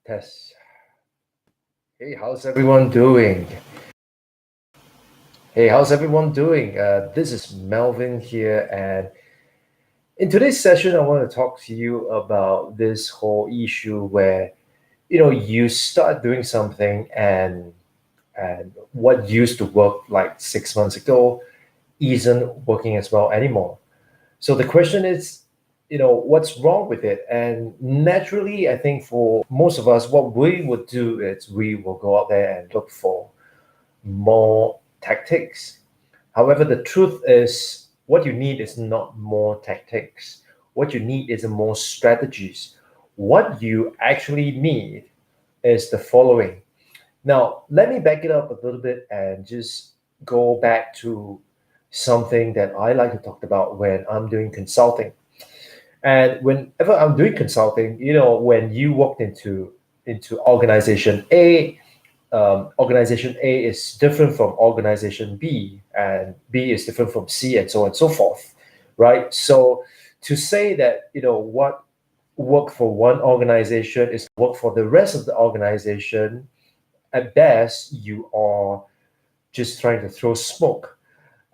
Test. Hey, how's everyone doing? Hey, how's everyone doing? This is Melvin here, and in today's session, I want to talk to you about this whole issue where you start doing something, and what used to work like 6 months ago isn't working as well anymore. So the question is, what's wrong with it? And naturally, I think for most of us, what we would do is we will go out there and look for more tactics. However, the truth is, what you need is not more tactics. What you need is more strategies. What you actually need is the following. Now, let me back it up a little bit and just go back to something that I like to talk about when I'm doing consulting. And whenever I'm doing consulting, when you walked into organization A, organization A is different from organization B, and B is different from C, and so on and so forth, right? So to say that what work for one organization is work for the rest of the organization, at best you are just trying to throw smoke.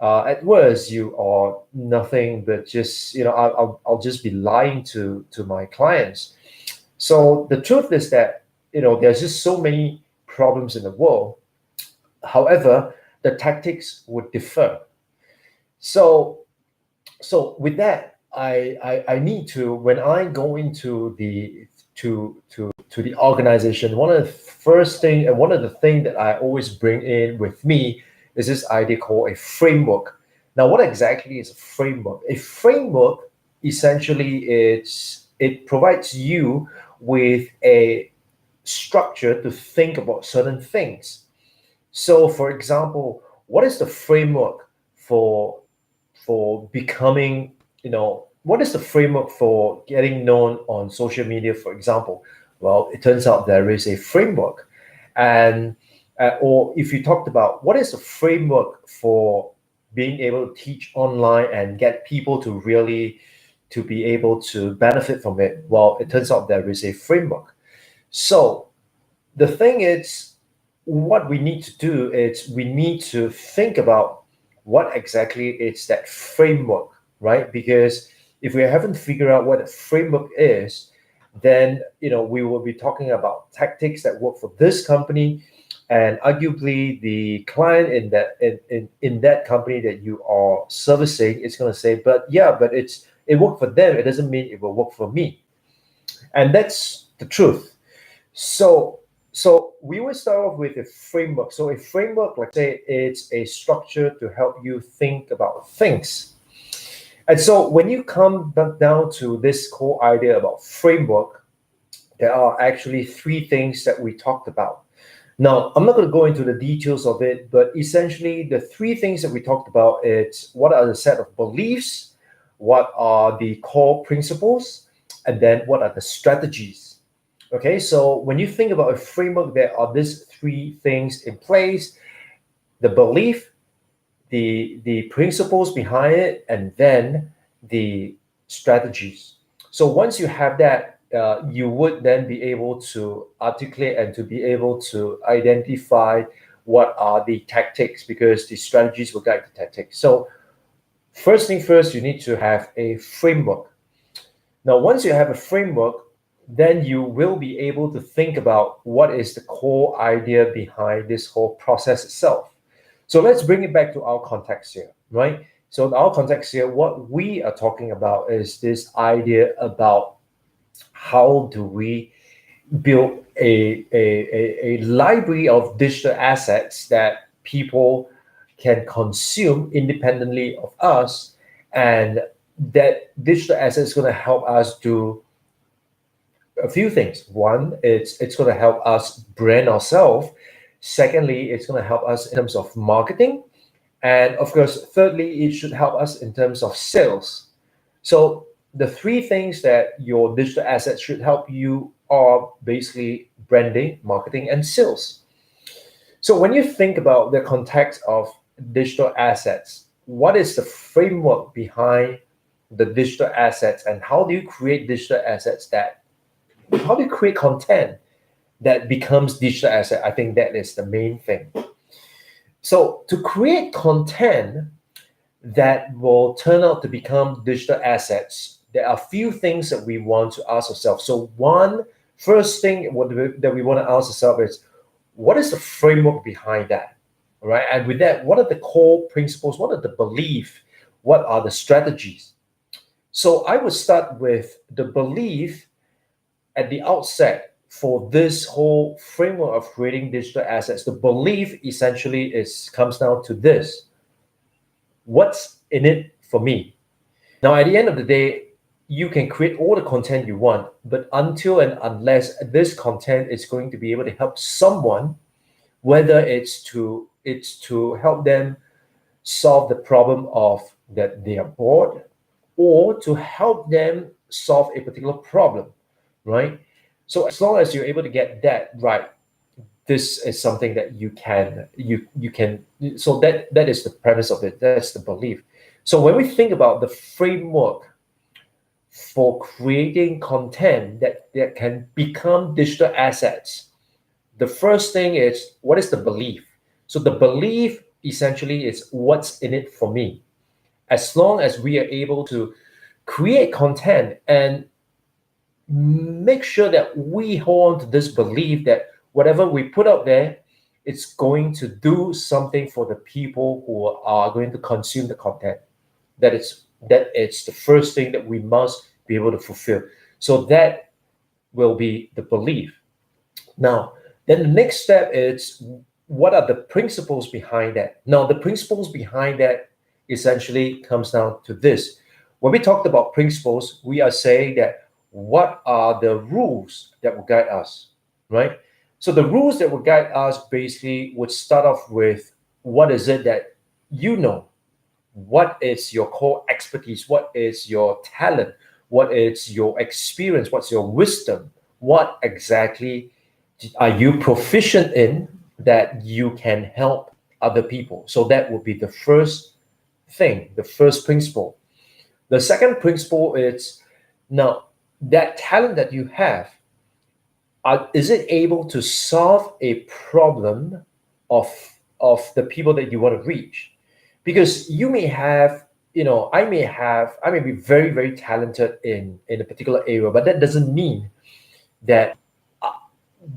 At worst, you are nothing but just I'll just be lying to my clients. So the truth is that there's just so many problems in the world. However, the tactics would differ. So with that, I need to, when I go into the organization, one of the first thing and one of the thing that I always bring in with me is this idea called a framework. Now, what exactly is a framework? A framework essentially it provides you with a structure to think about certain things. So, for example, what is the framework for becoming, what is the framework for getting known on social media, for example? Well, it turns out there is a framework. And or if you talked about what is the framework for being able to teach online and get people to really to be able to benefit from it, well, it turns out there is a framework. So the thing is, what we need to do is we need to think about what exactly is that framework, right? Because if we haven't figured out what a framework is, then we will be talking about tactics that work for this company, and arguably the client in that company that you are servicing is going to say, but yeah, but it worked for them, it doesn't mean it will work for me. And that's the truth. So we will start off with a framework. So a framework, like say, it's a structure to help you think about things. And so when you come back down to this core idea about framework, there are actually three things that we talked about. Now, I'm not going to go into the details of it, but essentially the three things that we talked about, it's what are the set of beliefs, what are the core principles, and then what are the strategies. Okay, so when you think about a framework, there are these three things in place: the belief, the principles behind it, and then the strategies. So once you have that, you would then be able to articulate and to be able to identify what are the tactics, because the strategies will guide the tactics. So first thing first, you need to have a framework. Now, once you have a framework, then you will be able to think about what is the core idea behind this whole process itself. So let's bring it back to our context here, right? So in our context here, what we are talking about is this idea about how do we build a library of digital assets that people can consume independently of us, and that digital asset is going to help us do a few things. One, it's going to help us brand ourselves. Secondly, it's going to help us in terms of marketing. And of course, thirdly, it should help us in terms of sales. So the three things that your digital assets should help you are basically branding, marketing, and sales. So when you think about the context of digital assets, what is the framework behind the digital assets, and how do you create digital assets that how do you create content that becomes digital asset. I think that is the main thing. So to create content that will turn out to become digital assets, there are a few things that we want to ask ourselves. So one first thing that we want to ask ourselves is, what is the framework behind that? All right. And with that, what are the core principles? What are the belief? What are the strategies? So I would start with the belief at the outset for this whole framework of creating digital assets. The belief essentially comes down to this: what's in it for me? Now, at the end of the day, you can create all the content you want, but until and unless this content is going to be able to help someone, whether it's to help them solve the problem of that they are bored, or to help them solve a particular problem, right? So as long as you're able to get that right, this is something that you can. So that is the premise of it. That's the belief. So when we think about the framework for creating content that can become digital assets, the first thing is, what is the belief? So the belief essentially is, what's in it for me? As long as we are able to create content and make sure that we hold on to this belief that whatever we put out there, it's going to do something for the people who are going to consume the content. That it's the first thing that we must be able to fulfill. So that will be the belief. Now, then the next step is, what are the principles behind that? Now, the principles behind that essentially comes down to this. When we talked about principles, we are saying that what are the rules that will guide us, right? So the rules that will guide us basically would start off with, what is it that you know? What is your core expertise? What is your talent? What is your experience? What's your wisdom? What exactly are you proficient in that you can help other people? So that would be the first thing, the first principle. The second principle is, now that talent that you have, is it able to solve a problem of the people that you want to reach? Because you may have, I may be very, very talented in a particular area, but that doesn't mean that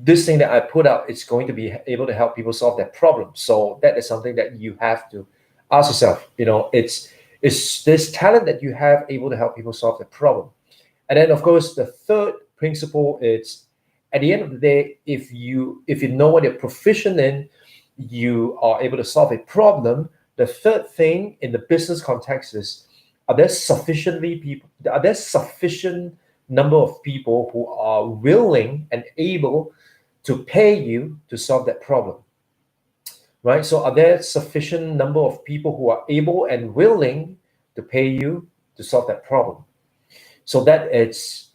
this thing that I put out is going to be able to help people solve their problem. So that is something that you have to ask yourself. Is this talent that you have able to help people solve the problem? And then, of course, the third principle is, at the end of the day, if you know what you're proficient in, you are able to solve a problem. The third thing in the business context is, are there sufficient number of people who are willing and able to pay you to solve that problem, right? So are there sufficient number of people who are able and willing to pay you to solve that problem? So those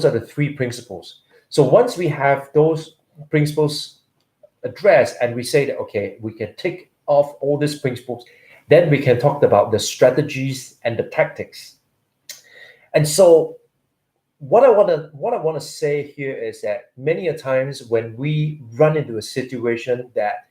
are the three principles. So once we have those principles addressed, and we say that, okay, we can tick off all these principles, then we can talk about the strategies and the tactics. And so what I want to say here is that many a times when we run into a situation that,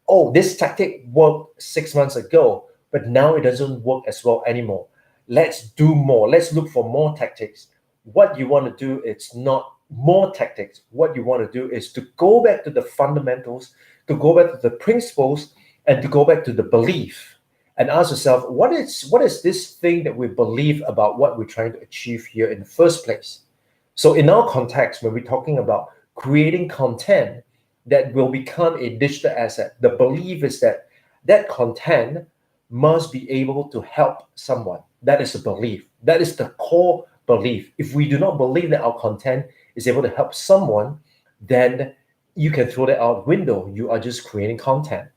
oh, this tactic worked 6 months ago, but now it doesn't work as well anymore, let's do more, let's look for more tactics. What you want to do is not more tactics. What you want to do is to go back to the fundamentals, to go back to the principles, and to go back to the belief, and ask yourself, what is this thing that we believe about what we're trying to achieve here in the first place? So in our context, when we're talking about creating content that will become a digital asset, the belief is that that content must be able to help someone. That is a belief. That is the core belief. If we do not believe that our content is able to help someone, then you can throw that out the window. You are just creating content.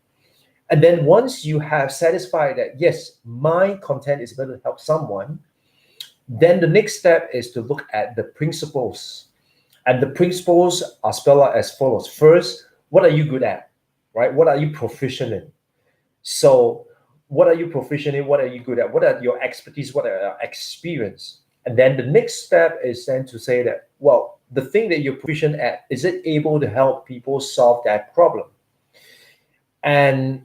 And then once you have satisfied that, yes, my content is able to help someone, then the next step is to look at the principles. And the principles are spelled out as follows. First, what are you good at, right? What are you proficient in? So what are you proficient in? What are you good at? What are your expertise? What are your experience? And then the next step is then to say that, well, the thing that you're proficient at, is it able to help people solve that problem? And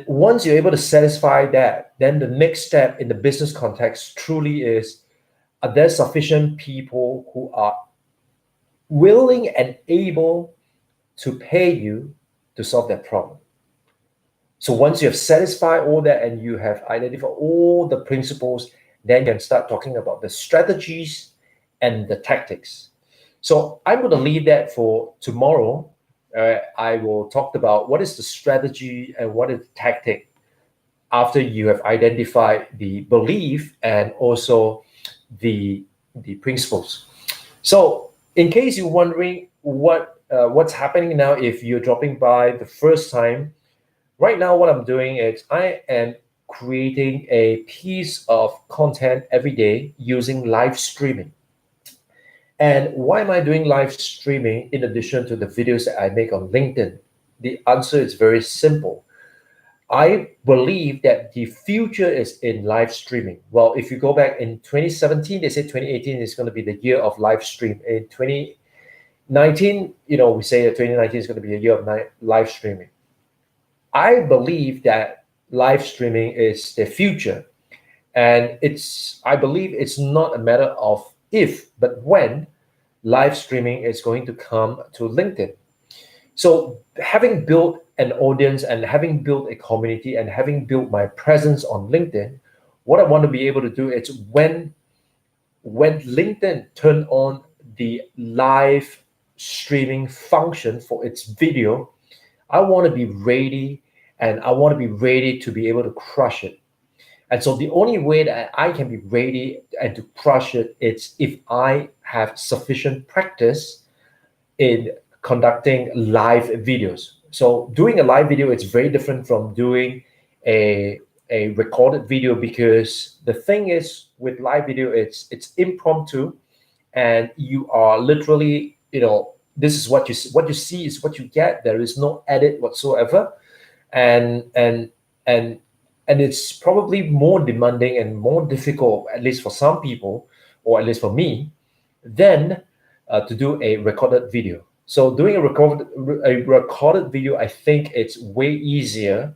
once you're able to satisfy that, then the next step in the business context truly is, are there sufficient people who are willing and able to pay you to solve that problem? So once you have satisfied all that and you have identified all the principles, then you can start talking about the strategies and the tactics. So I'm going to leave that for tomorrow. I will talk about what is the strategy and what is the tactic after you have identified the belief and also the principles. So in case you're wondering what's happening now, if you're dropping by the first time, right now what I'm doing is I am creating a piece of content every day using live streaming. And why am I doing live streaming in addition to the videos that I make on LinkedIn? The answer is very simple. I believe that the future is in live streaming. Well, if you go back in 2017, they said 2018 is going to be the year of live stream. In 2019, we say that 2019 is going to be a year of live streaming. I believe that live streaming is the future. And I believe it's not a matter of if, but when live streaming is going to come to LinkedIn. So having built an audience and having built a community and having built my presence on LinkedIn, what I want to be able to do is when LinkedIn turn on the live streaming function for its video, I want to be ready, and I want to be ready to be able to crush it. And so the only way that I can be ready and to crush it is if I have sufficient practice in conducting live videos. So doing a live video, it's very different from doing a recorded video, because the thing is with live video, it's impromptu, and you are literally, this is what you see is what you get. There is no edit whatsoever, and it's probably more demanding and more difficult, at least for some people, or at least for me, than to do a recorded video. So doing a recorded video, I think it's way easier,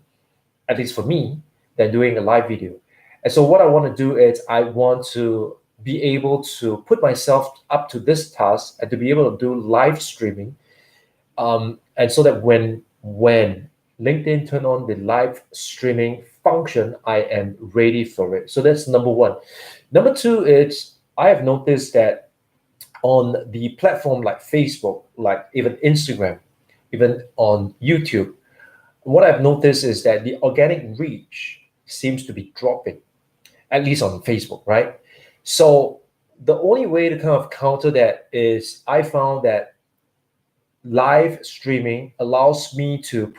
at least for me, than doing a live video. And so what I want to do is I want to be able to put myself up to this task and to be able to do live streaming. And so that when LinkedIn turn on the live streaming function, I am ready for it. So that's number one. Number two is I have noticed that on the platform like Facebook, like even Instagram, even on YouTube, what I've noticed is that the organic reach seems to be dropping, at least on Facebook, right? So the only way to kind of counter that is I found that live streaming allows Facebook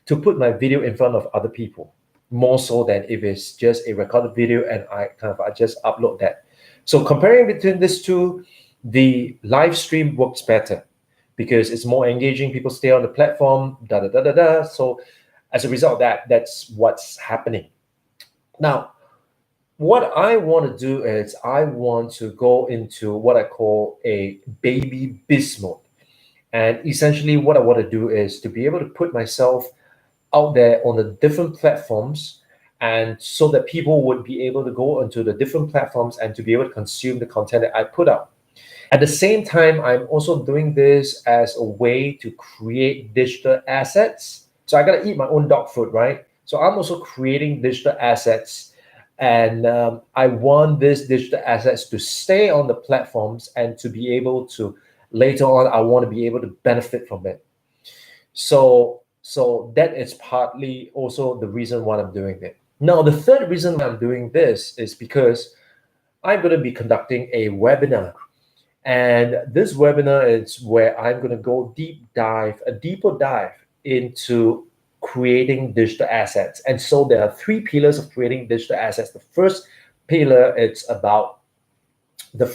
to put my video in front of other people, more so than if it's just a recorded video and I just upload that. So comparing between these two, the live stream works better because it's more engaging. People stay on the platform, So as a result of that, that's what's happening. Now, what I want to do is I want to go into what I call a baby biz mode. And essentially what I want to do is to be able to put myself out there on the different platforms, and so that people would be able to go onto the different platforms and to be able to consume the content that I put out. At the same time, I'm also doing this as a way to create digital assets. So I got to eat my own dog food, right? So I'm also creating digital assets, and I want these digital assets to stay on the platforms and to be able to, later on, I want to be able to benefit from it. So that is partly also the reason why I'm doing it. Now, the third reason why I'm doing this is because I'm going to be conducting a webinar. And this webinar is where I'm going to go a deeper dive into creating digital assets. And so there are three pillars of creating digital assets. The first pillar, it's about the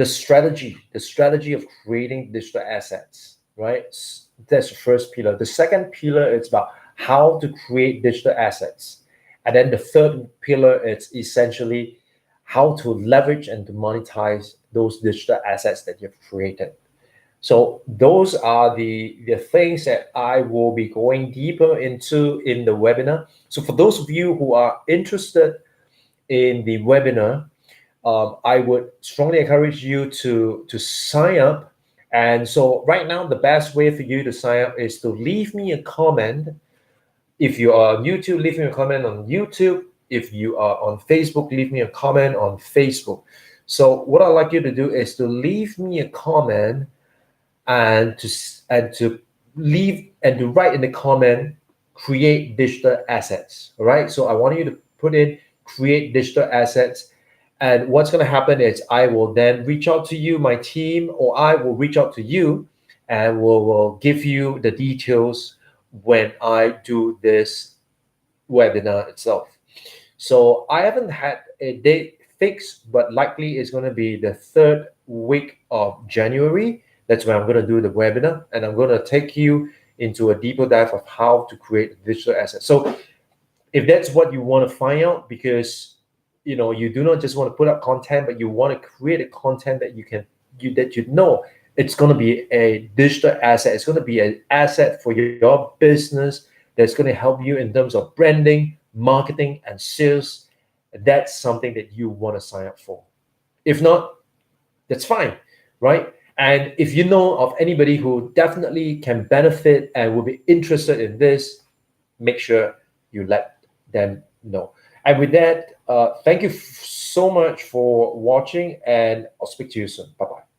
strategy of creating digital assets, right? That's the first pillar. The second pillar is about how to create digital assets. And then the third pillar is essentially how to leverage and to monetize those digital assets that you've created. So those are the things that I will be going deeper into in the webinar. So for those of you who are interested in the webinar, I would strongly encourage you to sign up. And so right now, the best way for you to sign up is to leave me a comment. If you are on YouTube, leave me a comment on YouTube. If you are on Facebook, leave me a comment on Facebook. So what I'd like you to do is to leave me a comment and to leave and to write in the comment, create digital assets. All right. So I want you to put in create digital assets. And what's going to happen is I will then reach out to you, my team, or I will reach out to you and will give you the details when I do this webinar itself. So I haven't had a date fixed, but likely it's going to be the third week of January. That's when I'm going to do the webinar, and I'm going to take you into a deeper dive of how to create digital assets. So if that's what you want to find out, because you do not just want to put up content, but you want to create a content that you know it's going to be a digital asset. It's going to be an asset for your business that's going to help you in terms of branding, marketing, and sales. That's something that you want to sign up for. If not, that's fine, right? And if you know of anybody who definitely can benefit and will be interested in this, make sure you let them know. And with that, thank you so much for watching, and I'll speak to you soon. Bye bye.